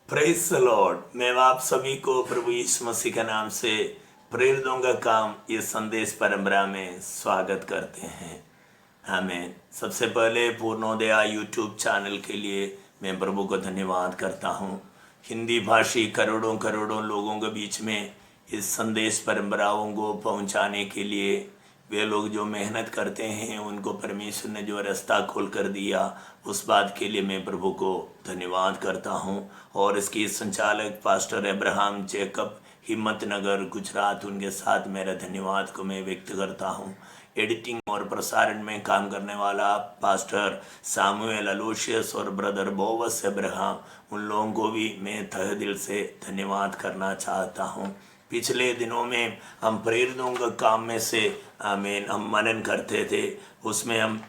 Praise the Lord. मैं आप सभी को प्रभु यीशु मसीह के नाम से प्रेरितों का काम ये संदेश परंपरा में स्वागत करते हैं। आमीन। सबसे पहले पूर्णोदया यूट्यूब चैनल के लिए मैं प्रभु को धन्यवाद करता हूँ। हिंदी भाषी करोड़ों करोड़ों लोगों के बीच में इस संदेश परंपराओं को पहुँचाने के लिए वे लोग जो मेहनत करते हैं, उनको परमेश्वर ने जो रास्ता खोल कर दिया, उस बात के लिए मैं प्रभु को धन्यवाद करता हूं। और इसकी संचालक pastor Abraham Jacob Himmatnagar Gujarat, उनके साथ मेरा धन्यवाद को मैं व्यक्त करता हूं। एडिटिंग और प्रसारण में काम करने वाला पास्टर सामुएल अलोशियस और ब्रदर बोवस अब्राहम, उन लोगों को भी मैं तहे दिल से धन्यवाद करना चाहता हूं। पिछले दिनों में हम प्रेरितों का काम में से हम मनन करते थे। उसमें हम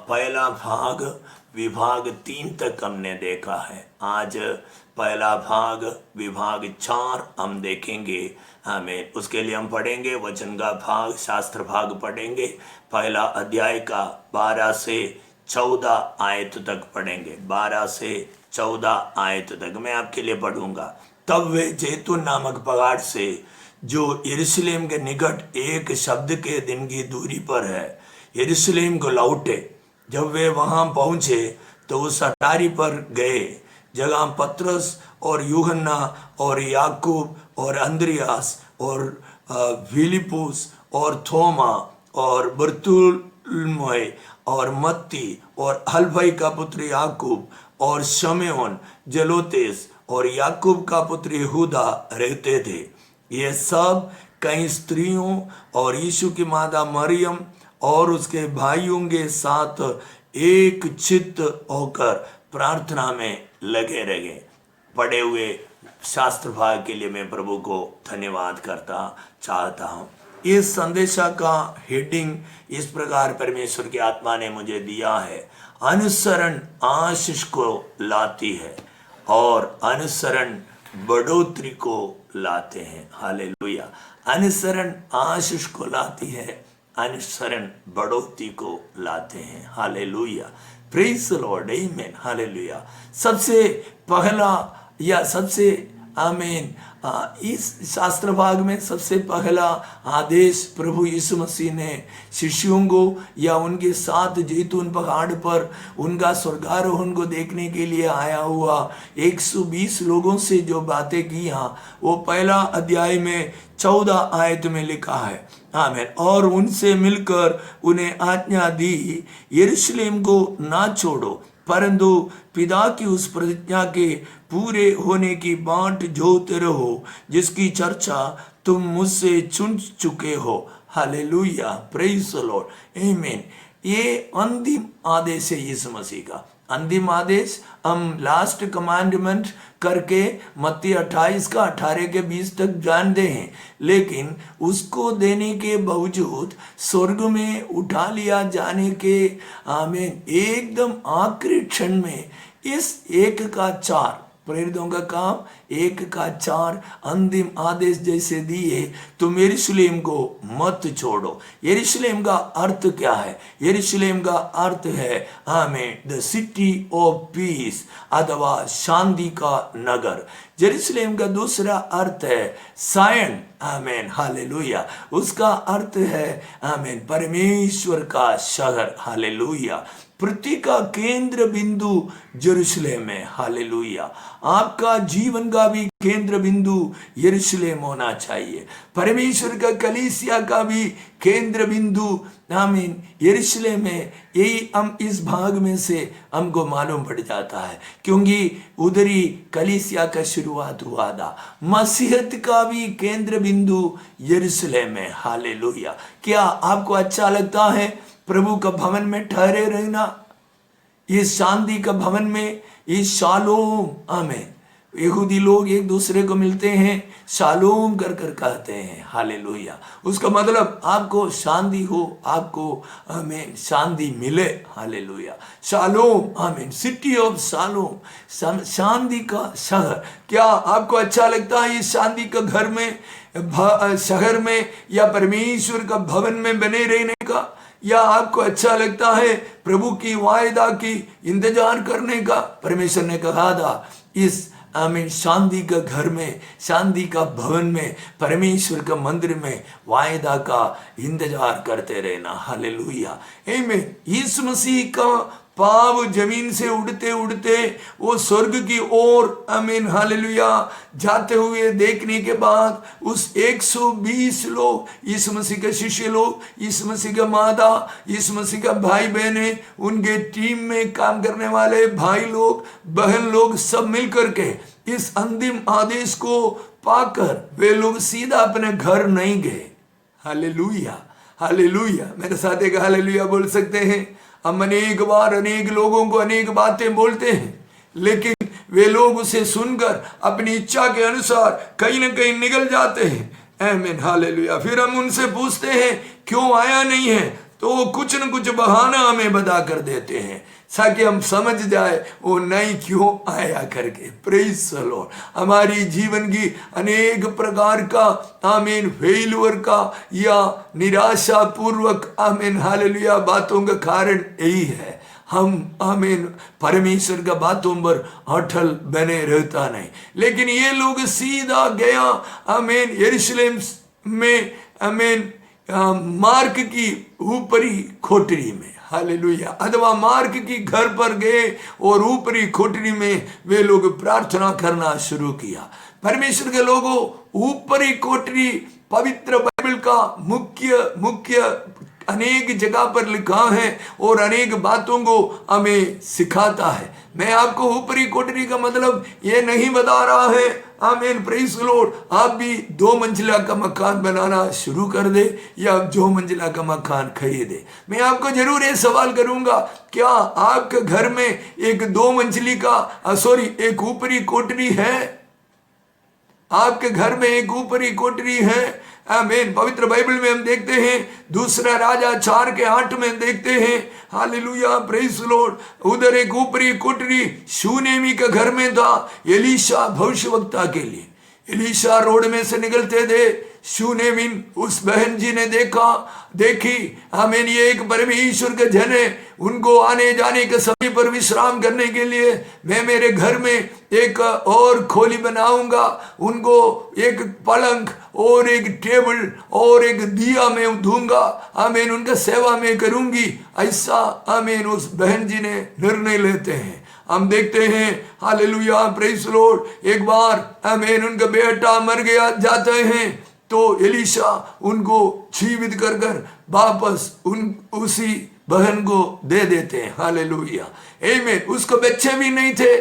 पहला भाग विभाग 3 तक हमने देखा है। आज पहला भाग विभाग 4 हम देखेंगे। उसके लिए हम पढ़ेंगे वचन का भाग, शास्त्र भाग पढ़ेंगे। पहला अध्याय का 12 से 14 आयत तक पढ़ेंगे। 12 से 14 आयत तक मैं आपके लिए पढ़ूंगा। तब वे जैतून नामक पहाड़ से, जो यरूशलेम के निकट एक शब्द के दिन की दूरी पर है, यरूशलेम को लौटे। जब वे वहां पहुंचे तो उस अटारी पर गए, जगह पतरस और यूहन्ना और याकूब और अंद्रियास और फिलिपुस और थोमा और बरतुल्मै और मत्ती और हलफई का पुत्र याकूब और शमौन जलोतेस और याकूब का पुत्र यहूदा रहते थे। ये सब कई स्त्रियों और यीशु की माता मरियम और उसके भाइयों के साथ एक चित्त होकर प्रार्थना में लगे रहे। पढ़े हुए शास्त्र भाग के लिए मैं प्रभु को धन्यवाद करता चाहता हूँ। इस संदेशा का हेडिंग इस प्रकार परमेश्वर की आत्मा ने मुझे दिया है, अनुसरण आशीष को लाती है और अनुसरण बढ़ोतरी को लाते हैं। हालेलुया। अनुसरण आशीष को लाती है, अनुसरण बढ़ोतरी को लाते हैं। हालेलुया। Praise the Lord. आमीन। हालेलुया। सबसे पहला या सबसे आमीन इस शास्त्र भाग में सबसे पहला आदेश प्रभु यीशु मसीह ने शिष्यों को या उनके साथ जैतून पहाड़ पर उनका स्वर्गारोहण को देखने के लिए आया हुआ 120 लोगों से जो बातें की यहाँ, वो पहला अध्याय में 14 आयत में लिखा है। आमीन। और उनसे मिलकर उन्हें आज्ञा दी, यरूशलेम को ना छोड़ो, परंतु पिता की उस प्रतिज्ञा के पूरे होने की बाट जोते रहो, जिसकी चर्चा तुम मुझसे चुन चुके हो। हालेलुया। Praise the Lord. आमीन। ये अंतिम आदेश है यीशु मसीह का। अंतिम आदेश हम लास्ट कमांडमेंट करके मत्ती 28 का 18 के 20 तक जानते हैं, लेकिन उसको देने के बावजूद स्वर्ग में उठा लिया जाने के आमीन एकदम आखिरी क्षण में इस 1 का 4 प्रेरितों का काम 1 का 4 अंतिम आदेश जैसे दिए, तुम यरूशलेम को मत छोड़ो। यरूशलेम का अर्थ क्या है? यरूशलेम का अर्थ है आमीन द सिटी ऑफ पीस अथवा शांति का नगर। यरूशलेम का दूसरा अर्थ है सायन। आमीन। हालेलुया। उसका अर्थ है आमीन परमेश्वर का शहर। हालेलुया। पृथ्वी का केंद्र बिंदु यरूशलेम है। हालेलुया। आपका जीवन का भी केंद्र बिंदु यरूशलेम होना चाहिए। परमेश्वर का कलीसिया का भी केंद्र बिंदु आमीन यरूशलेम है। यही हम इस भाग में से हमको मालूम पड़ जाता है, क्योंकि उधर ही कलीसिया का शुरुआत हुआ था। मसीहत का भी केंद्र बिंदु यरूशलेम है। हालेलुया। क्या आपको अच्छा लगता है प्रभु का भवन में ठहरे रहना? इस शांति का भवन में, इस शालोम। आमीन। यहूदी लोग एक दूसरे को मिलते हैं, शालोम कर कर कहते हैं। हालेलुया। उसका मतलब आपको शांति हो, आपको आमीन शांति मिले। हालेलुया। शालोम। आमीन। सिटी ऑफ शालोम, शांति का शहर। क्या आपको अच्छा लगता है इस शांति का घर में, शहर में, या परमेश्वर का भवन में बने रहने का? या आपको अच्छा लगता है प्रभु की वायदा की इंतजार करने का? परमेश्वर ने कहा था इस आमीन शांति का घर में, शांति का भवन में, परमेश्वर का मंदिर में वायदा का इंतजार करते रहना। हालेलुया, आमीन। यीशु मसीह का पाव जमीन से उड़ते उड़ते वो स्वर्ग की ओर आमीन हालेलुया जाते हुए देखने के बाद उस 120 लोग, यीशु मसीह के शिष्य लोग, यीशु मसीह का माता, यीशु मसीह का भाई बहने, उनके टीम में काम करने वाले भाई लोग, बहन लोग, सब मिलकर के इस अंतिम आदेश को पाकर वे लोग सीधा अपने घर नहीं गए। Hallelujah, hallelujah. मेरे साथ एक हालेलुया बोल सकते हैं? हम अनेक बार अनेक लोगों को अनेक बातें बोलते हैं, लेकिन वे लोग उसे सुनकर अपनी इच्छा के अनुसार कहीं ना कहीं निकल जाते हैं। आमीन, हालेलुया। फिर हम उनसे पूछते हैं क्यों आया नहीं है, तो वो कुछ न कुछ बहाना हमें बता कर देते हैं ताकि हम समझ जाए वो नहीं क्यों आया करके। Praise the Lord. हमारी जीवन की अनेक प्रकार का आमीन फेल्यूर का या निराशा पूर्वक आमीन हालेलुया बातों का कारण यही है, हम आमीन परमेश्वर का बातों पर अटल बने रहता नहीं। लेकिन ये लोग सीधा गया आमीन यरूशलेम में आमीन मार्क की ऊपरी कोठरी में, हालेलुया, अथवा मार्क की घर पर गए और ऊपरी कोठरी में वे लोग प्रार्थना करना शुरू किया। परमेश्वर के लोगों, ऊपरी कोठरी पवित्र बाइबल का मुख्य अनेक जगह पर लिखा है और अनेक बातों को हमें सिखाता है। मैं आपको ऊपरी कोठरी का मतलब ये नहीं बता रहा है आमीन प्रेज द लॉर्ड आप भी 2 मंजिला का मकान बनाना शुरू कर दे या 2 मंजिला का मकान खरीदे। मैं आपको जरूर ये सवाल करूंगा, क्या आपके घर में एक 2 मंजिली का एक ऊपरी कोठरी है? आपके घर में एक ऊपरी कोठरी है? आमीन। पवित्र बाइबल में हम देखते हैं, दूसरा राजा 4:8 में देखते हैं, हालेलुया प्रेज द लॉर्ड, उधर एक ऊपरी कोठरी शूनेमी के घर में था एलीशा भविष्यवक्ता के लिए। एलीशा रोड में से निकलते थे, शूनेमिन उस बहन जी ने देखी आमीन ये एक परमेश्वर के जन है, उनको आने जाने के समय पर विश्राम करने के लिए मैं मेरे घर में एक और खोली बनाऊंगा, उनको एक पलंग और एक टेबल और एक दिया मैं दूंगा, आमीन उनका सेवा में करूंगी। ऐसा आमीन उस बहन जी ने निर्णय लेते हैं। हम देखते हैं हालेलुया प्रेज द लॉर्ड, एक बार आमीन उनका बेटा मर गया जाते हैं तो एलीशा उनको जीवित कर वापस उसी बहन को दे देते हैं। हालेलुया आमीन। उसको बच्चे भी नहीं थे,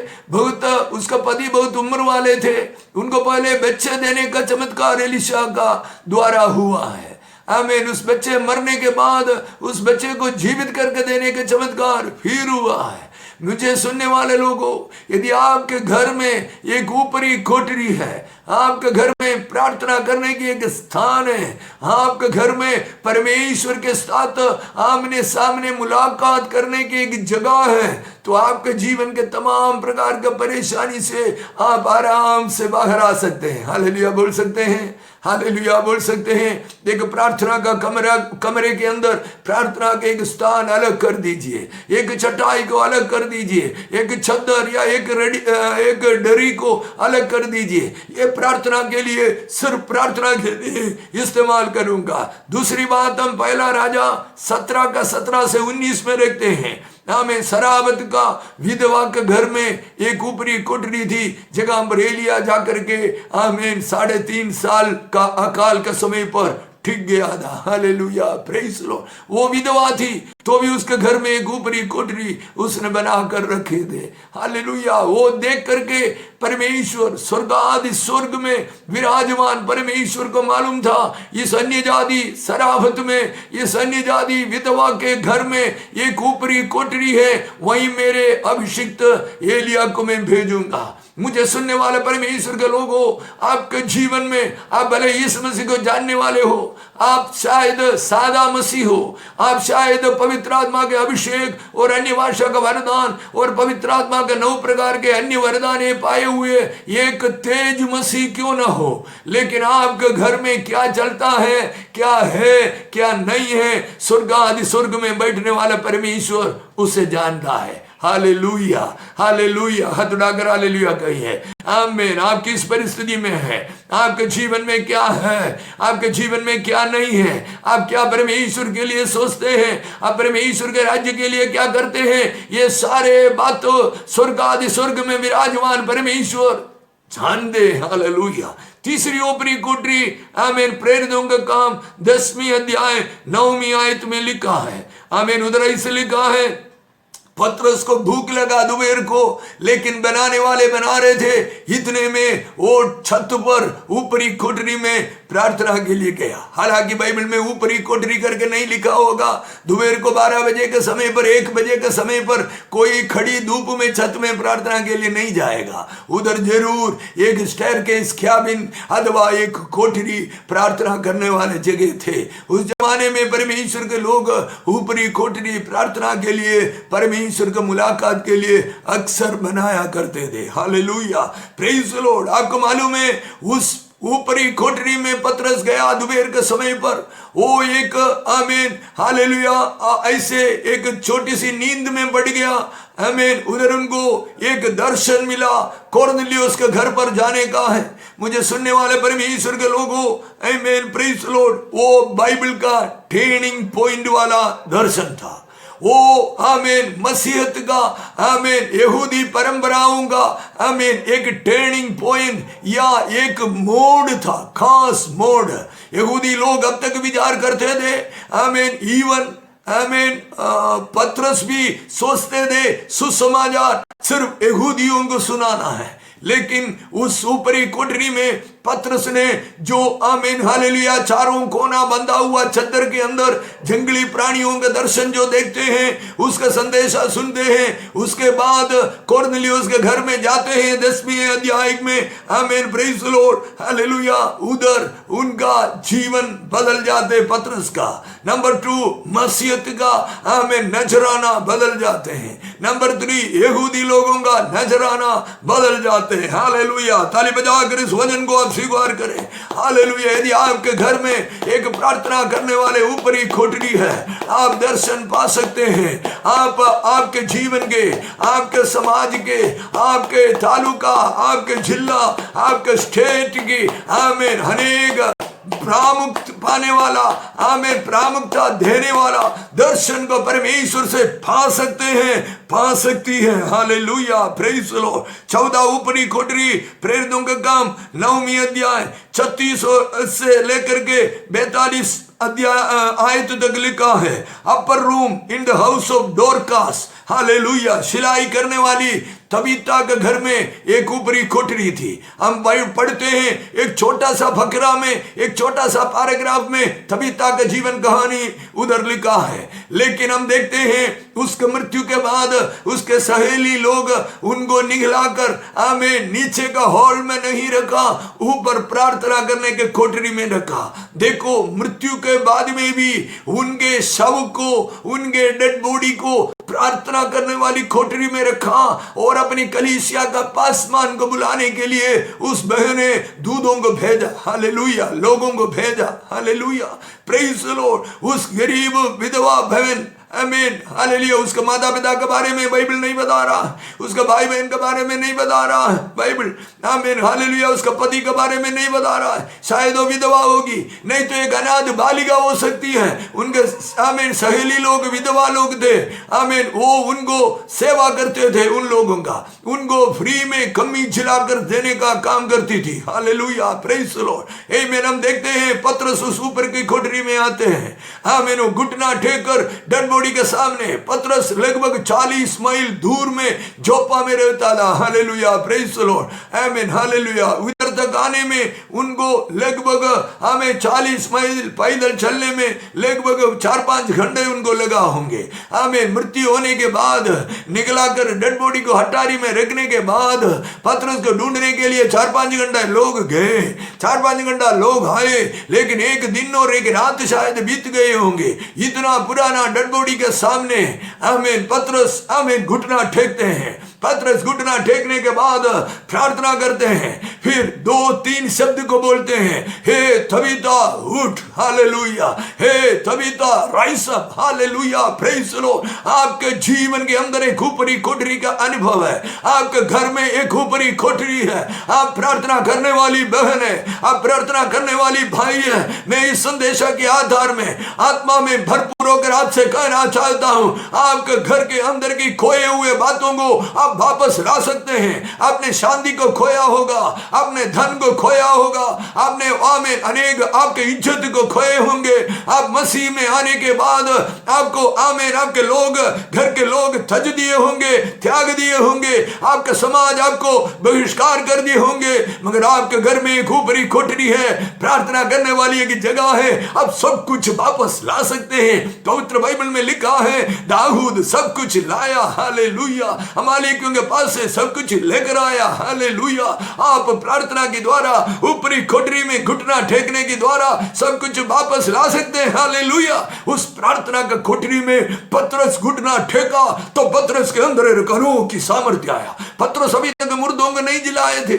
उसका पति बहुत उम्र वाले थे, उनको पहले बच्चे देने का चमत्कार एलीशा का द्वारा हुआ है। आमीन। उस बच्चे मरने के बाद उस बच्चे को जीवित करके देने का चमत्कार फिर हुआ है। मुझे सुनने वाले लोगों, यदि आपके घर में एक ऊपरी कोठरी है, आपके घर में प्रार्थना करने की एक स्थान है, आपके घर में परमेश्वर के साथ आमने सामने मुलाकात करने की एक जगह है, तो आपके जीवन के तमाम प्रकार का परेशानी से आप आराम से बाहर आ सकते हैं। हालेलुया बोल सकते हैं, हालेलुया बोल सकते हैं। एक प्रार्थना का कमरे के अंदर प्रार्थना के एक स्थान अलग कर दीजिए, एक चटाई को अलग कर दीजिए, एक चद्दर या एक दरी को अलग कर दीजिए। ये प्रार्थना के लिए, सिर्फ प्रार्थना के लिए इस्तेमाल करूंगा। दूसरी बात, हम पहला राजा 17 से 19 में देखते हैं, हमें सराबत का विधवा के घर में एक ऊपरी कोठरी थी, जगह पर एलिया जाकर के आमीन 3.5 साल का अकाल के समय पर ठीक गया था। Hallelujah praise the Lord. वो विधवा थी तो भी उसके घर में एक ऊपरी कोठरी उसने बना कर रखे थे। हालेलुया। वो देख करके परमेश्वर स्वर्ग में विराजमान परमेश्वर को मालूम था, इस अन्य जाति सराफत में, इस अन्य जाति विधवा के घर में एक ऊपरी कोठरी है, वहीं मेरे अभिषिक्त एलिया को मैं भेजूंगा। मुझे सुनने वाले परमेश्वर के लोगों, आपके जीवन में आप भले यीशु मसीह को जानने वाले हो, आप शायद सादा मसीह हो, आप शायद पवित्र आत्मा के अभिषेक और अन्य भाषा का वरदान और पवित्र आत्मा के 9 प्रकार के अन्य वरदान ये पाए हुए एक तेज मसीह क्यों ना हो, लेकिन आपके घर में क्या चलता है क्या नहीं है, स्वर्ग आदि स्वर्ग में बैठने वाला परमेश्वर उसे जानता है। हालेलुया, हालेलुया, हाथ उठाकर हालेलुया कहिए। आमीन। आप किस परिस्थिति में है, आपके जीवन में क्या है, आपके जीवन में क्या नहीं है, आप क्या परमेश्वर के लिए सोचते हैं, आप परमेश्वर के राज्य के लिए क्या करते हैं, ये सारे बातों स्वर्ग आदि स्वर्ग में विराजमान परमेश्वर जान दे। हालेलुया। तीसरी ऊपरी कोठरी, आमीन, प्रेरितों का काम 10वीं अध्याय 9वीं आयत में लिखा है। आमीन। उधर ऐसे लिखा है, पतरस को भूख लगा दोपहर को, लेकिन बनाने वाले बना रहे थे, इतने में वो छत पर ऊपरी कोठरी में प्रार्थना के लिए गया। हालांकि बाइबल में ऊपरी कोठरी करके नहीं लिखा होगा। दोपहर को 12 बजे के समय पर, 1 बजे के समय पर कोई खड़ी धूप में छत में प्रार्थना के लिए नहीं जाएगा। उधर जरूर एक स्टेयरकेस, क्याबिन अथवा एक कोठरी प्रार्थना करने वाले जगह थे। उस जमाने में परमेश्वर के लोग ऊपरी कोठरी प्रार्थना के लिए, परमेश्वर की मुलाकात के लिए अक्सर बनाया करते थे। Hallelujah, praise the Lord. आपको मालूम है, उस ऊपरी कोठरी में पतरस गया दोपहर के समय पर। वो एक, आमीन, हालेलुया, ऐसे एक छोटी सी नींद में पड़ गया। आमीन। उधर उनको एक दर्शन मिला, कोर्नेलियुस के घर पर जाने का है। मुझे सुनने वाले परमेश्वर के लोगों, आमीन, प्रेज द लॉर्ड, वो बाइबल का टर्निंग पॉइंट वाला दर्शन था। वो, आमीन, मसीहत का, आमीन, यहूदी परंपराओं का, आमीन, एक टर्निंग पॉइंट या एक मोड़ था, खास मोड़। यहूदी लोग अब तक विचार करते थे, आमीन, इवन, आमीन, पतरस भी सोचते थे सुसमाचार सिर्फ यहूदियों को सुनाना है। लेकिन उस ऊपरी कोठरी में पतरस ने जो, आमीन, हालेलुया, चारों कोना बंधा हुआ चद्दर के अंदर जंगली प्राणियों के दर्शन जो देखते हैं, उसका संदेशा सुनते हैं। उसके बाद कोर्नेलियुस के घर में जाते हैं 10वीं अध्याय में। आमीन, प्रेज द लॉर्ड, हालेलुया। उधर उनका जीवन बदल जाते पतरस का। नंबर 2, मसीहत का, आमीन, नजराना बदल जाते हैं। नंबर 3, यहूदी लोगों का नजराना बदल जाते हैं। हालेलुया। ताली बजाकर इस वचन को स्वीकार करें। हालेलुया। यदि आपके घर में एक प्रार्थना करने वाले ऊपरी कोठरी है, आप दर्शन पा सकते हैं। आप आपके जीवन के, आपके समाज के, आपके तालुका, आपके जिला, आपके स्टेट की, आमीन, अनेक प्रामुख्य पाने वाला, आमीन, प्रामुख्यता देने वाला दर्शन को परमेश्वर से पा सकते हैं, पा सकती है। Hallelujah, praise the Lord. 14 ऊपरी कोठरी, प्रेरितों का काम 9वीं अध्याय 36 से लेकर के 42 आयत तक लिखा है। Upper room in the house of Dorcas. Hallelujah. सिलाई करने वाली तबीता के घर में एक ऊपरी कोठरी थी। हम पढ़ते हैं एक छोटा सा फकरा में, एक छोटा सा पैराग्राफ में तबीता का जीवन कहानी उधर लिखा है। लेकिन हम देखते हैं उसके मृत्यु के बाद उसके सहेली लोग उनको निगलाकर, आमीन, नीचे का हॉल में नहीं रखा, ऊपर प्रार्थना करने के कोठरी में रखा। देखो, मृत्यु के बाद में भी उनके शव को, उनके डेड बॉडी को प्रार्थना करने वाली कोठरी में रखा और अपनी कलीसिया का पासमान को बुलाने के लिए उस बहन ने दूधों को भेजा। हालेलुया। लोगों को भेजा। Hallelujah, praise the Lord. उस गरीब विधवा बहन, आमीन, हालेलुया, उसके माता पिता के बारे में बाइबल नहीं बता रहा, उसके भाई बहन के बारे में नहीं बता रहा है बाइबल, आमीन, हालेलुया, उसका पति के बारे में नहीं बता रहा है। शायद वो विधवा होगी, नहीं तो एक अनाथ बालिका हो सकती है। उनके, आमीन, सहेली लोग विधवा लोग थे, आमीन, वो उनको सेवा करते थे, उन लोगों का, उनको फ्री में कमी खिलाकर देने का काम करती थी। Hallelujah, praise the Lord. आमीन। हम देखते हैं पतरस उस ऊपर की कोठरी में आते हैं, आमीन, वो घुटना टेक कर डेड बॉडी के सामने। पतरस लगभग 40 मील दूर में जोपा में रहता था। हालेलुया, प्रेज द लॉर्ड, आमीन, हालेलुया। उधर तक आने में उनको लगभग, हमें 40 मील पैदल चलने में लगभग 4-5 घंटे उनको लगा होंगे। आमीन। मृत्यु होने के बाद निकला कर डेड बॉडी को हटारी में रखने के बाद पतरस को ढूंढने के लिए 4-5 घंटा लोग गए, 4-5 घंटा लोग आए, लेकिन एक दिन और एक रात शायद बीत गए होंगे। इतना पुराना डेड बॉडी कोड़ी के सामने आमीन पतरस आमीन घुटना टेकते हैं। पतरस घुटना टेकने के बाद प्रार्थना करते हैं, फिर 2-3 शब्द को बोलते हैं, हे तबीता उठ, hallelujah, hey Tabitha rise up, hallelujah, praise the lord. आपके जीवन के अंदर एक ऊपरी कोठरी का अनुभव है, आपके घर में एक ऊपरी कोठरी है, आप प्रार्थना करने वाली बहन है, आप प्रार्थना करने वाली भाई है। मैं इस संदेश के आधार में आत्मा में भरपूर होकर आपसे कहना चाहता हूं, आपके घर के अंदर की खोए हुए बातों को आप वापस ला सकते हैं। आपने शांति को खोया होगा, आपने धन को खोया होगा, आपने आमीन अनेक आपके इज्जत को खोए होंगे। आप मसीह में आने के बाद आपको आमीन आपके लोग, घर के लोग तज दिए होंगे, त्याग दिए होंगे, आपका समाज आपको बहिष्कार कर दिए होंगे, मगर आपके घर में एक ऊपरी कोठरी है, प्रार्थना करने वाली एक जगह है, आप सब कुछ वापस ला सकते हैं। पवित्र बाइबल में लिखा है दाऊद सब कुछ लाया, हालेलुया, अमालेकियों के पास से सब कुछ लेकर आया, हालेलुया। आप प्रार्थना के द्वारा ऊपरी कोठरी में घुटना टेकने के द्वारा सब कुछ वापस ला सकते हैं, हालेलुया। उस प्रार्थना का कोठरी में पतरस घुटना टेका तो पतरस के अंदर एक रूह की सामर्थ्य आया। पतरस अभी तक मुर्दों को नहीं जिलाए थे,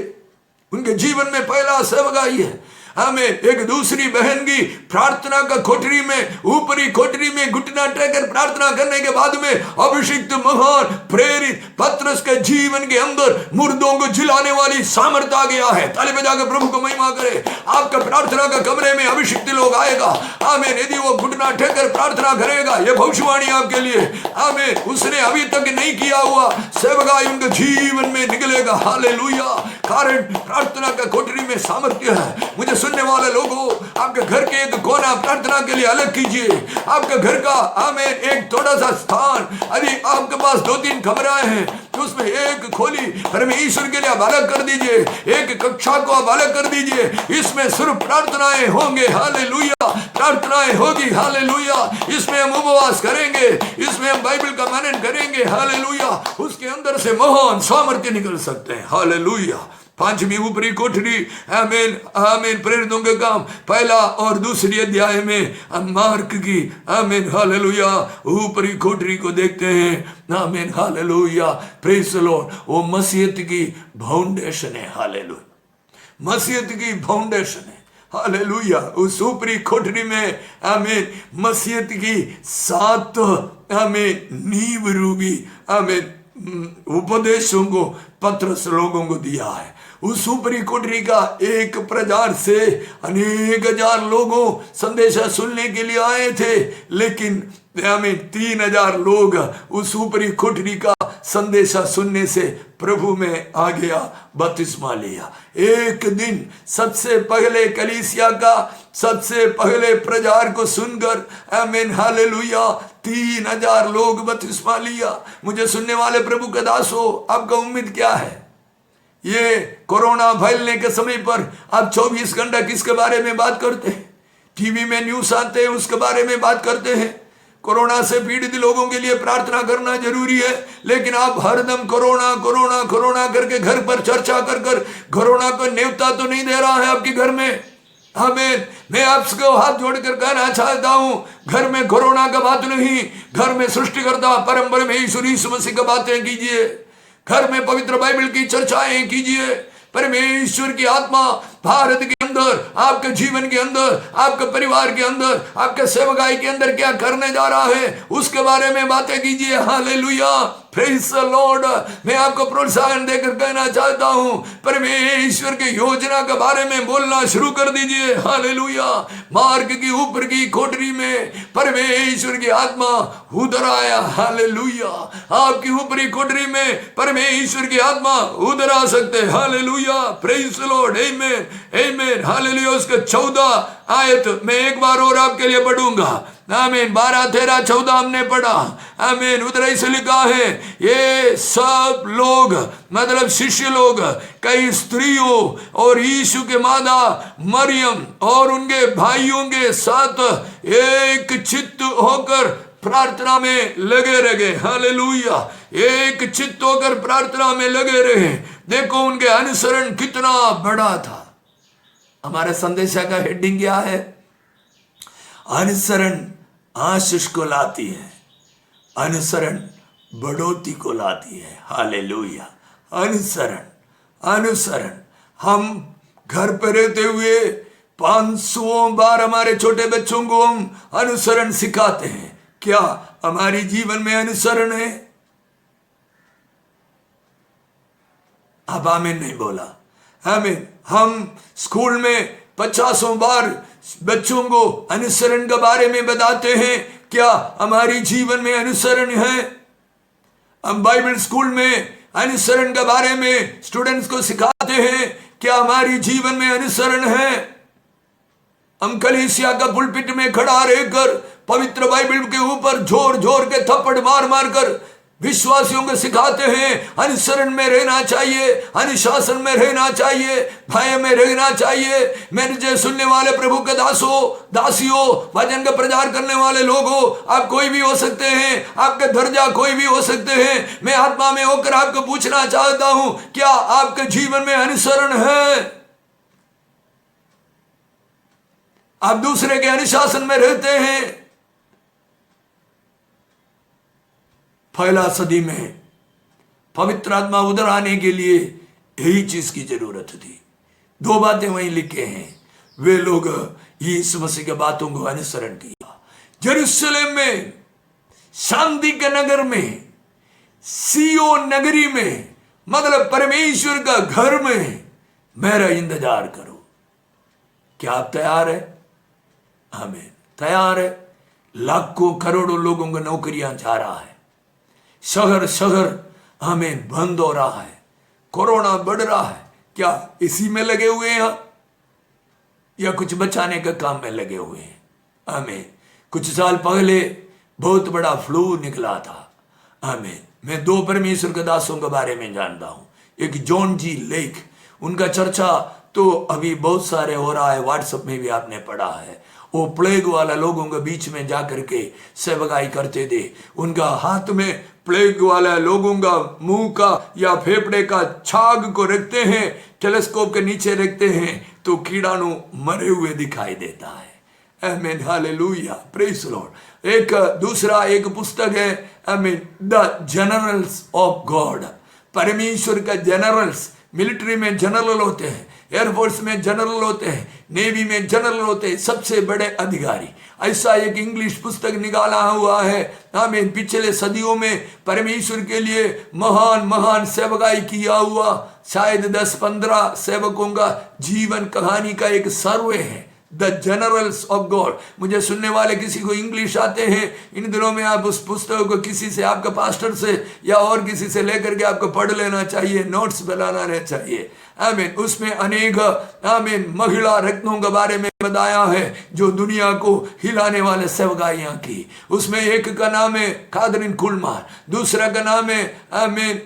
उनके जीवन में पहला सेवकाई है। हमें एक दूसरी बहन की प्रार्थना का कोठरी में ऊपरी कोठरी में घुटना टेकर प्रार्थना करने के बाद में अभिषिक्त महान प्रेरित पतरस के जीवन के अंदर मुर्दों को जिलाने वाली सामर्थ्य आ गया है। ताली बजाकर प्रभु को महिमा करे। आपका प्रार्थना का कमरे में अभिषिक्त लोग आएगा, आमीन। यदि वो घुटना टेकर प्रार्थना करेगा, ये भविष्यवाणी आपके लिए, आमीन, उसने अभी तक नहीं किया हुआ सेवकाई उनके जीवन में निकलेगा, हालेलुया। कारण प्रार्थना का कोठरी में सामर्थ्य है। मुझे सुनने वाले लोगों, आपके घर के एक कोना प्रार्थना के लिए अलग कीजिए। आपके घर का आमीन एक थोड़ा सा स्थान, यदि आपके पास 2-3 कमराएं हैं तो उसमें एक खोली परमेश्वर के लिए आप अलग कर दीजिए, एक कक्षा को आप अलग कर दीजिए। इसमें सिर्फ प्रार्थनाएं होंगे, हालेलुया, प्रार्थनाएं होगी, हालेलुया। इसमें हम उपवास करेंगे, इसमें हम बाइबल का मनन करेंगे, हालेलुया। उसके अंदर से महान सामर्थ्य निकल सकते हैं, हालेलुया। 5वीं ऊपरी कोठरी, आमीन, आमीन, प्रेरितों के काम पहला और दूसरी अध्याय में हम मार्क की, आमीन, हालेलुया, ऊपरी कोठरी को देखते हैं, आमीन, हालेलुया, प्रेज द लॉर्ड। वो मसीहत की फाउंडेशन है, हालेलुया, मसीहत की फाउंडेशन है, हालेलुया। उस ऊपरी कोठरी में आमीन मसीहत की 7 आमीन नींव रूबी आमीन उपदेशों को पतरस लोगों को दिया है। उस ऊपरी कोठरी का एक प्रचार से अनेक हजार लोगों संदेशा सुनने के लिए आए थे, लेकिन आमीन 3000 लोग उस ऊपरी कोठरी का संदेशा सुनने से प्रभु में आ गया, बपतिस्मा लिया। एक दिन सबसे पहले कलीसिया का सबसे पहले प्रचार को सुनकर आमीन, हालेलुया, 3000 लोग बपतिस्मा लिया। मुझे सुनने वाले प्रभु के दासों, आपका उम्मीद क्या है? ये कोरोना फैलने के समय पर आप 24 घंटा किसके बारे में बात करते हैं? टीवी में न्यूज आते हैं, उसके बारे में बात करते हैं। कोरोना से पीड़ित लोगों के लिए प्रार्थना करना जरूरी है, लेकिन आप हरदम कोरोना कोरोना कोरोना करके घर पर चर्चा कर कर कोरोना को न्योता तो नहीं दे रहा है आपके घर में, आमीन। मैं आपको हाथ जोड़कर कहना चाहता हूं, घर में कोरोना का बात नहीं, घर में सृष्टिकर्ता परम परमेश्वर यीशु मसीह की बातें कीजिए, घर में पवित्र बाइबल की चर्चाएं कीजिए। परमेश्वर की आत्मा भारत के अंदर, आपके जीवन के अंदर, आपके परिवार के अंदर, आपके सेवकाई के अंदर क्या करने जा रहा है उसके बारे में बातें कीजिए, हालेलुया, प्रेज द लॉर्ड। मैं आपको प्रोत्साहन देकर कहना चाहता हूं, परमेश्वर की योजना के बारे में बोलना शुरू कर दीजिए, हालेलुया। मार्ग की ऊपर की कोठरी में परमेश्वर की आत्मा उधर आया, हालेलुया। आपकी ऊपरी कोठरी में परमेश्वर की आत्मा उधर आ सकते, हालेलुया, प्रेज द लॉर्ड, आमीन, आमीन, हालेलुया। उसके 14 आयत मैं एक बार और आपके लिए पढ़ूंगा, आमीन। 12, 13, 14 हमने पढ़ा, आमीन। उधर ऐसे लिखा है, ये सब लोग मतलब शिष्य लोग, कई स्त्रियों और यीशु के माता मरियम और उनके भाइयों के साथ एक चित्त होकर प्रार्थना में लगे रहे, हालेलुया। एक चित्त होकर प्रार्थना में लगे रहे। देखो उनके अनुसरण कितना बड़ा था। हमारे संदेशा का हेडिंग क्या है? अनुसरण आशीष को लाती है, अनुसरण बढ़ोतरी को लाती है। हालेलुया। अनुसरण, अनुसरण। हम घर पर रहते हुए 500 बार हमारे छोटे बच्चों को हम अनुसरण सिखाते हैं। क्या हमारी जीवन में अनुसरण है? अब आमीन नहीं बोला। आमीन। हम स्कूल में 50 बार बच्चों को अनुसरण के बारे में बताते हैं। क्या हमारी जीवन में अनुसरण है? हम बाइबल स्कूल में अनुसरण के बारे में स्टूडेंट्स को सिखाते हैं। क्या हमारी जीवन में अनुसरण है? हम कलीसिया का पुलपिट में खड़ा रहकर पवित्र बाइबल के ऊपर जोर जोर के थप्पड़ मार मार कर विश्वासियों को सिखाते हैं अनुसरण में रहना चाहिए, अनुशासन में रहना चाहिए, भय में रहना चाहिए। मेरे जो सुनने वाले प्रभु के दासियों, वचन का प्रचार करने वाले लोगों, आप कोई भी हो सकते हैं, आपके दर्जा कोई भी हो सकते हैं। मैं आत्मा में होकर आपको पूछना चाहता हूं, क्या आपके जीवन में अनुसरण है? आप दूसरे के अनुशासन में रहते हैं? पहला सदी में पवित्र आत्मा उधर आने के लिए यही चीज की जरूरत थी। 2 बातें वहीं लिखे हैं। वे लोग यीशु मसीह के बातों को अनुसरण किया। यरूशलेम में, शांति के नगर में, सिय्योन नगरी में, मतलब परमेश्वर का घर में मेरा इंतजार करो। क्या आप तैयार है? हमें तैयार है। लाखों करोड़ों लोगों को नौकरियां जा रहा है, शहर शहर हमें बंद हो रहा है, कोरोना बढ़ रहा है। क्या इसी में लगे हुए हैं या कुछ बचाने का काम में लगे हुए हैं? हमें कुछ साल पहले बहुत बड़ा फ्लू निकला था। हमें मैं 2 परमेश्वर के दासों के बारे में जानता हूं। एक जॉन जी लेक, उनका चर्चा तो अभी बहुत सारे हो रहा है, व्हाट्सएप में भी आपने पढ़ा है। वो प्लेग वाला लोगों के बीच में जाकर के सेवकाई करते थे। उनका हाथ में प्लेग वाला लोगों का मुंह का या फेफड़े का छाग को रखते हैं, टेलीस्कोप के नीचे रखते हैं तो कीड़ाणु मरे हुए दिखाई देता है। आमीन, हालेलुया, प्रेज लॉर्ड। एक पुस्तक है, आमीन, द जनरल्स ऑफ गॉड। परमेश्वर का जनरल्स, मिलिट्री में जनरल होते हैं, एयरफोर्स में जनरल होते हैं, नेवी में जनरल होते हैं, सबसे बड़े अधिकारी। ऐसा एक इंग्लिश पुस्तक निकाला हुआ है। आमीन। पिछले सदियों में परमेश्वर के लिए महान महान सेवकाई किया हुआ शायद 10-15 सेवकों का जीवन कहानी का एक सर्वे है, द जनरल्स ऑफ गॉड। मुझे सुनने वाले किसी को इंग्लिश आते हैं, इन दिनों में आप उस पुस्तक को किसी से, आपके पास्टर से या और किसी से लेकर के आपको पढ़ लेना चाहिए, नोट्स बनाना रहना चाहिए। आमीन। उसमें अनेक आमीन महिला रत्नों के बारे में बताया है जो दुनिया को हिलाने वाले सेवकाइयां की। उसमें एक का नाम है कादरिन कुलमार, दूसरा का नाम है आमीन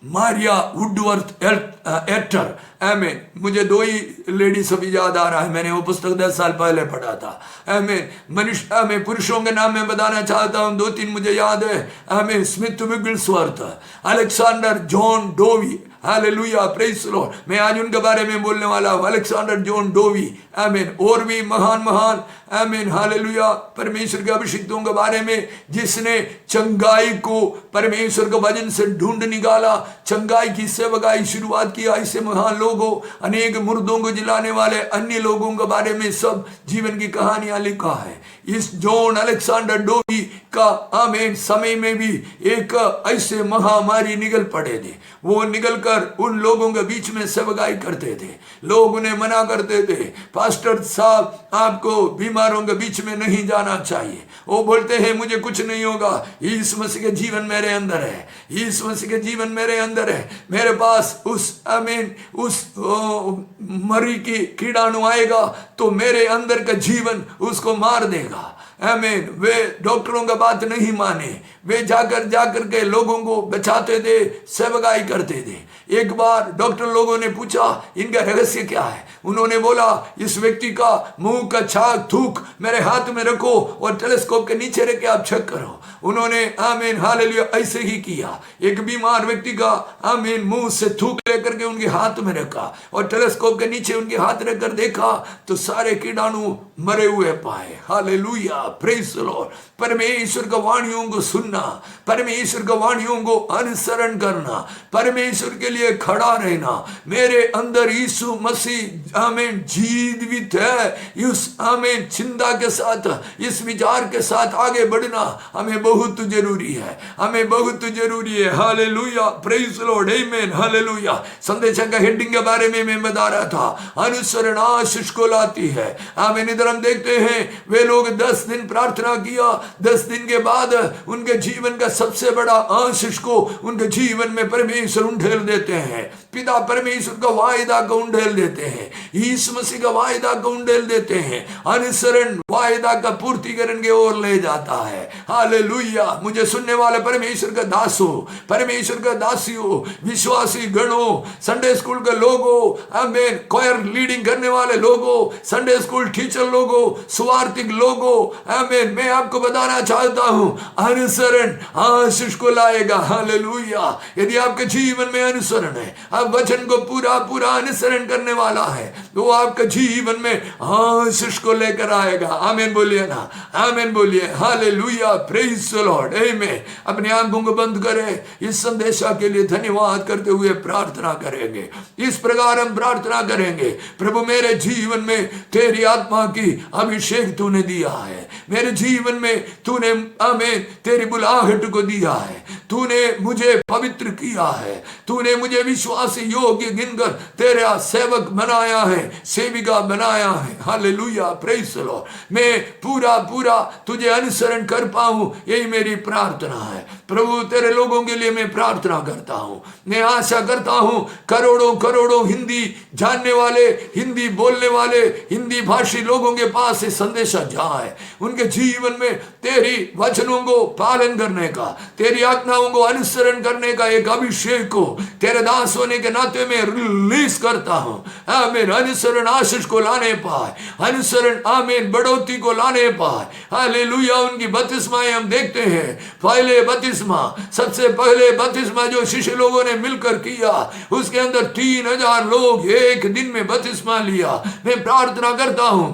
मारिया वुडवर्थ एटर। आमीन। मुझे 2 ही लेडीज अभी याद आ रहा है, मैंने वो पुस्तक 10 साल पहले पढ़ा था। आमीन। मनुष्य में पुरुषों के नाम में बताना चाहता हूं, 2-3 मुझे याद है। आमीन। Smith Wigglesworth, Alexander John Dowie, hallelujah, praise lord. मैं आज उनके बारे में बोलने वाला हूं, अलेक्जेंडर जॉन डोवी। आमीन। और भी महान महान, आमीन, हालेलुया, परमेश्वर के अभिषिक्तों के बारे में, जिसने चंगाई को परमेश्वर के वचन से ढूंढ निकाला, चंगाई की सेवकाई शुरुआत किया। ऐसे महान लोगों, अनेक मुर्दों को जिलाने वाले अन्य लोगों के बारे में सब जीवन की कहानियां लिखा है। इस जॉन अलेक्जेंडर डोवी का आमीन समय में भी एक ऐसे महामारी निकल पड़े थे। वो निकलकर उन लोगों के बीच में सेवकाई करते थे। लोग उन्हें मना करते थे, पास्टर साहब आपको बीमारों के बीच में नहीं जाना चाहिए। वो बोलते हैं मुझे कुछ नहीं होगा, यीशु मसीह के जीवन मेरे अंदर है, यीशु मसीह के जीवन मेरे अंदर है। मेरे पास उस आमीन उस मरी की कीड़ाणु आएगा तो मेरे अंदर का जीवन उसको मार देगा। आमीन। वे डॉक्टरों का बात नहीं माने, वे जाकर के लोगों को बचाते थे, सेवकाई करते थे। एक बार डॉक्टर लोगों ने पूछा इनका रहस्य क्या है। उन्होंने बोला इस व्यक्ति का मुंह का छाग थूक मेरे हाथ में रखो और टेलीस्कोप के नीचे रख के आप चेक करो। उन्होंने आमीन हालेलुया ऐसे ही किया। एक बीमार व्यक्ति का आमीन मुंह से थूक लेकर के उनके हाथ में रखा और टेलीस्कोप के नीचे उनके हाथ रखकर देखा तो सारे कीटाणु मरे हुए पाए। Hallelujah, praise the Lord. परमेश्वर की वाणियों को सुनना, परमेश्वर की वाणियों को अनुसरण करना, परमेश्वर के लिए खड़ा रहना। मेरे अंदर यीशु मसीह आमीन जीवित है, इस आमीन चिंता के साथ, इस विचार के साथ आगे बढ़ना हमें बहुत जरूरी है, हमें बहुत जरूरी है। हालेलुया, प्रेज द लॉर्ड, आमीन, हालेलुया। संदेश का हेडिंग के बारे में मैं बता रहा था, अनुसरण आशीष को लाती है। आमीन। इधर हम देखते हैं वे लोग 10 दिन प्रार्थना किया, 10 दिन के बाद उनके जीवन का सबसे बड़ा आशीष को उनके जीवन में परमेश्वर उंडेल देते हैं। पिता परमेश्वर का वायदा को उंडेल देते हैं, यीशु मसीह का वायदा को उंडेल देते हैं। अनुसरण वायदा का पूर्तिकरण की ओर ले जाता है। हालेलुया। मुझे सुनने वाले परमेश्वर का दासों, परमेश्वर का दासियों, विश्वासी गणों, संडे स्कूल के लोगों, आमीन, क्वायर लीडिंग करने वाले लोगों, संडे स्कूल टीचर लोगों, सुवार्थिक लोगों, आमीन, मैं आपको बताना चाहता हूं अनुसरण आशीष को लाएगा। हालेलुया। यदि आपके जीवन में अनुसरण है, आप वचन को पूरा पूरा अनुसरण करने वाला है, तो आपके जीवन में आशीष को लेकर आएगा। आमीन बोलिए ना, आमीन बोलिए। हालेलुया, प्रेज द लॉर्ड, आमीन। अपनी आंखों को बंद करें, इस संदेशा के लिए धन्यवाद करते हुए प्रार्थना करेंगे। इस प्रकार हम प्रार्थना करेंगे, प्रभु मेरे जीवन में तेरी आत्मा की अभिषेक तूने दिया है, मेरे जीवन में तूने आमीन तेरी बुलाहट को दिया है, तूने मुझे पवित्र किया है, तूने मुझे विश्वासी योग्य गिनकर तेरा सेवक बनाया है, सेविका बनाया है। Hallelujah, praise the Lord. मैं पूरा पूरा तुझे अनुसरण कर पाऊं, यही मेरी प्रार्थना है। प्रभु तेरे लोगों के लिए मैं प्रार्थना करता हूं। मैं आशा करता हूं करोड़ों करोड़ों हिंदी जानने वाले, हिंदी बोलने वाले, हिंदी भाषी लोगों के पास ये संदेशा जाए, उनके जीवन में तेरी वचनों को पालन करने का, तेरी आज्ञाओं को अनुसरण करने का एक अभिषेक को तेरे दास होने के नाते में रिलीज करता हूं। आमीन। अनुसरण आशीष को लाने पाए, अनुसरण आमीन बढ़ोतरी को लाने पाए। हालेलुया। उनकी बपतिस्माएं हम देखते हैं, पहले बपतिस्मा, सबसे पहले बपतिस्मा जो शिष्य लोगों ने मिलकर किया, उसके अंदर 3000 लोग एक दिन में बपतिस्मा लिया। मैं प्रार्थना करता हूं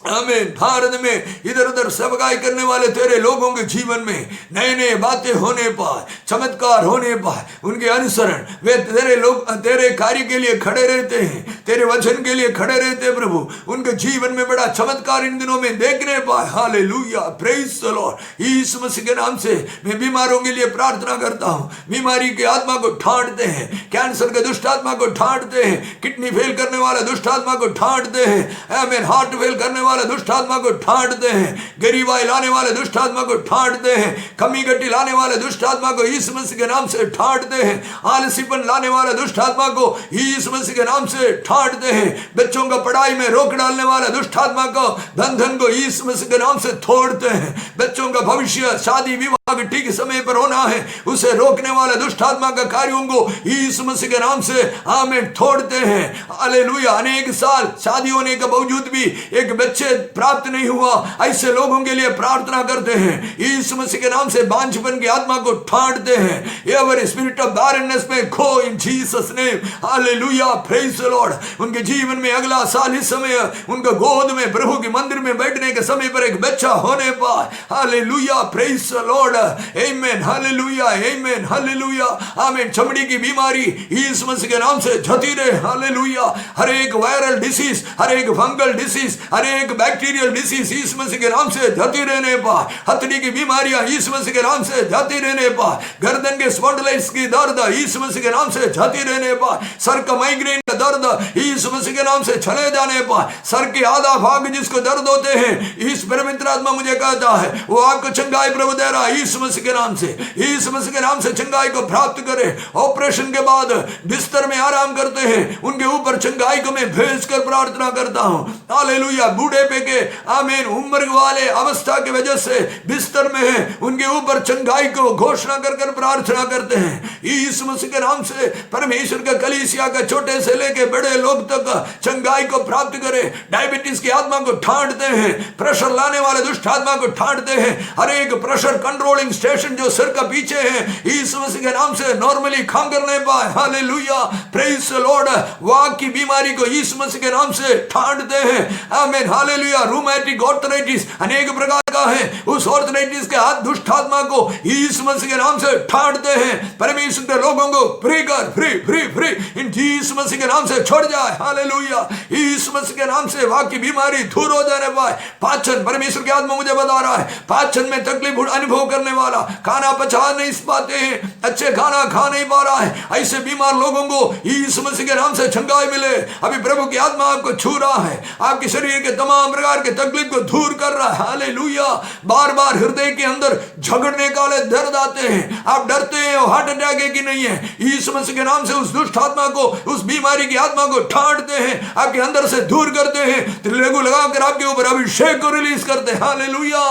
आमीन, भारत में इधर उधर सेवकाई करने वाले तेरे लोगों के जीवन में नए नए बातें होने पाए, चमत्कार होने पाए। उनके अनुसरण, वे तेरे लोग तेरे कार्य के लिए खड़े रहते हैं, तेरे वचन के लिए खड़े रहते हैं। प्रभु उनके जीवन में बड़ा चमत्कार इन दिनों में देखने पाए। Hallelujah, praise the lord. यीशु मसीह के नाम से मैं बीमारों के लिए प्रार्थना करता हूँ, बीमारी की आत्मा को ठांटते हैं, कैंसर के दुष्ट आत्मा को ठांटते हैं, किडनी फेल करने वाले दुष्ट आत्मा को ठांटते हैं, आमीन, हार्ट फेल करने वाले दुष्ट आत्मा को ठांटते हैं, गरीबाई लाने वाले दुष्ट आत्मा को ठांटते हैं, कमी गट्टी लाने वाले दुष्ट आत्मा को यीशु मसीह के नाम से ठांटते हैं, आलसीपन लाने वाले दुष्ट आत्मा को यीशु मसीह के नाम से ठांटते हैं, बच्चों को पढ़ाई में रोक डालने वाले दुष्ट आत्मा को, बंधन को यीशु मसीह के नाम से तोड़ते हैं। बच्चों का भविष्य, शादी विवाह ठीक समय पर होना है, उसे रोकने वाले दुष्ट आत्मा के कार्यों को यीशु मसीह के नाम से आमीन तोड़ते हैं। हालेलुया। अनेक साल शादी होने के बावजूद भी एक बच्चे प्राप्त नहीं हुआ, ऐसे लोगों के लिए प्रार्थना करते हैं, यीशु मसीह के नाम से बांझपन की आत्मा को ठांटते हैं। एवरी स्पिरिट ऑफ बैरनेस में go in Jesus name. Hallelujah, praise the lord. उनके जीवन में अगला साल इस समय उनके गोद में प्रभु के मंदिर में बैठने के समय पर एक बच्चा होने पाए। हालेलुया, प्रेज द लॉर्ड, आमीन, हालेलुया, आमीन, हालेलुया, आमीन। चमड़ी की बीमारी यीशु मसीह के नाम से जाती रहे। हालेलुया। हर एक वायरल डिसीज, हर एक फंगल डिसीज, हर एक बैक्टीरियल डिसीज यीशु मसीह के नाम से जाती रहने पाए। हथनी की बीमारियां यीशु मसीह के नाम से जाती रहने पाए। गर्दन के स्पॉन्डिलाइटिस की दर्द यीशु मसीह के नाम से जाती रहने पाए। सर का माइग्रेन का दर्द यीशु मसीह के नाम से चले जाने पाए। सर के आधा भाग जिसको दर्द होते हैं, इस पवित्र आत्मा मुझे कहता है वो आपको चंगाई प्रभु दे रहा है। यीशु मसीह के नाम से, यीशु मसीह के नाम से चंगाई को प्राप्त करे। ऑपरेशन के बाद बिस्तर में आराम करते हैं, उनके ऊपर चंगाई को मैं भेजकर प्रार्थना करता हूं। हालेलुया। बूढ़ेपे के आमीन उम्र वाले अवस्था की वजह से बिस्तर में है, उनके ऊपर चंगाई को घोषणा कर प्रार्थना करते हैं यीशु मसीह के नाम से। परमेश्वर का कलीसिया का छोटे से लेके बड़े लोग तक चंगाई को प्राप्त करे। डायबिटीज की आत्मा को ठांडते हैं, प्रेशर लाने वाले दुष्ट आत्मा को ठांडते हैं। हर एक प्रेशर कंट्रोलिंग स्टेशन जो सिर का पीछे है, यीशु मसीह के नाम से नॉर्मली काम करने पाए। Hallelujah, praise the lord. वाक की बीमारी को यीशु मसीह के नाम से ठांडते हैं। आमीन, हालेलुया। रूमेटिक आर्थराइटिस अनेक प्रकार का है, उस आर्थराइटिस के हाथ दुष्ट आत्मा को यीशु मसीह के नाम से ठांडते हैं। परमेश्वर के लोगों को फ्री कर, फ्री फ्री फ्री इन यीशु मसीह के नाम से छोड़ जाए। हालेलुया, यीशु मसीह के नाम से वाक की बीमारी दूर हो जाने पाए। पाचन, परमेश्वर की आत्मा मुझे बता रहा है, पाचन में तकलीफ अनुभव करने वाला, खाना पचा नहीं पाते हैं, अच्छे खाना खा नहीं पा रहा है, ऐसे बीमार लोगों को यीशु मसीह के नाम से चंगाई मिले। अभी प्रभु की आत्मा आपको छू रहा है, आपके शरीर के तमाम प्रकार के तकलीफ को दूर कर रहा है। हालेलुया। बार बार हृदय के अंदर झगड़ने का दर्द आते हैं, आप डरते हैं हार्ट अटैक है कि नहीं है, यीशु मसीह के नाम से उस दुष्ट आत्मा को, उस बीमारी की आत्मा को ठांडते हैं, आपके अंदर से दूर करते हैं, त्रिलेगु लगाकर आपके ऊपर अभिषेक को रिलीज करते हैं। Hallelujah,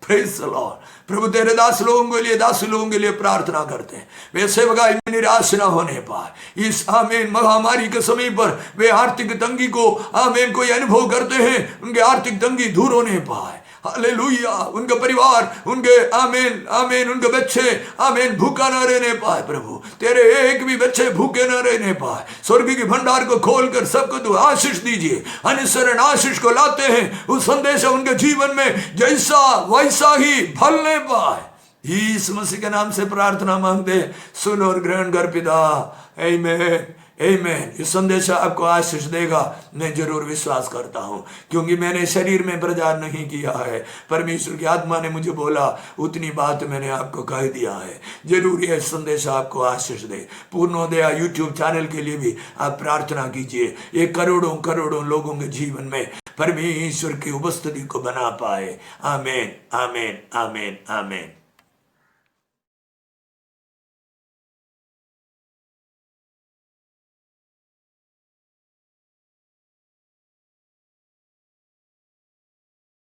praise the lord. प्रभु तेरे दास लोगों के लिए, दास लोगों के लिए प्रार्थना करते हैं, वे सेवकाई में निराश न होने पाए। इस आमीन महामारी के समय पर वे आर्थिक तंगी को आमीन कोई अनुभव करते हैं, उनके आर्थिक तंगी दूर होने पाए। हालेलुया। उनका परिवार, उनके आमीन आमीन उनके बच्चे आमीन भूखा न रहने पाए। प्रभु तेरे एक भी बच्चे भूखे न रहने पाए। स्वर्ग की भंडार को खोलकर सबको तू आशीष दीजिए। अनुसरण आशीष को लाते हैं, उस संदेश उनके जीवन में जैसा वैसा ही फलने पाए। यीशु मसीह के नाम से प्रार्थना मांगते, सुन और ग्रहण कर पिता। आमीन आमीन। इस संदेश आपको आशीष देगा, मैं जरूर विश्वास करता हूं, क्योंकि मैंने शरीर में प्रचार नहीं किया है, परमेश्वर की आत्मा ने मुझे बोला, उतनी बात मैंने आपको कह दिया है। जरूर यह संदेश आपको आशीष दे। पूर्णोदया यूट्यूब चैनल के लिए भी आप प्रार्थना कीजिए, ये करोड़ों करोड़ों लोगों के जीवन में परमेश्वर की उपस्थिति को बना पाए। आमीन आमीन आमीन आमीन।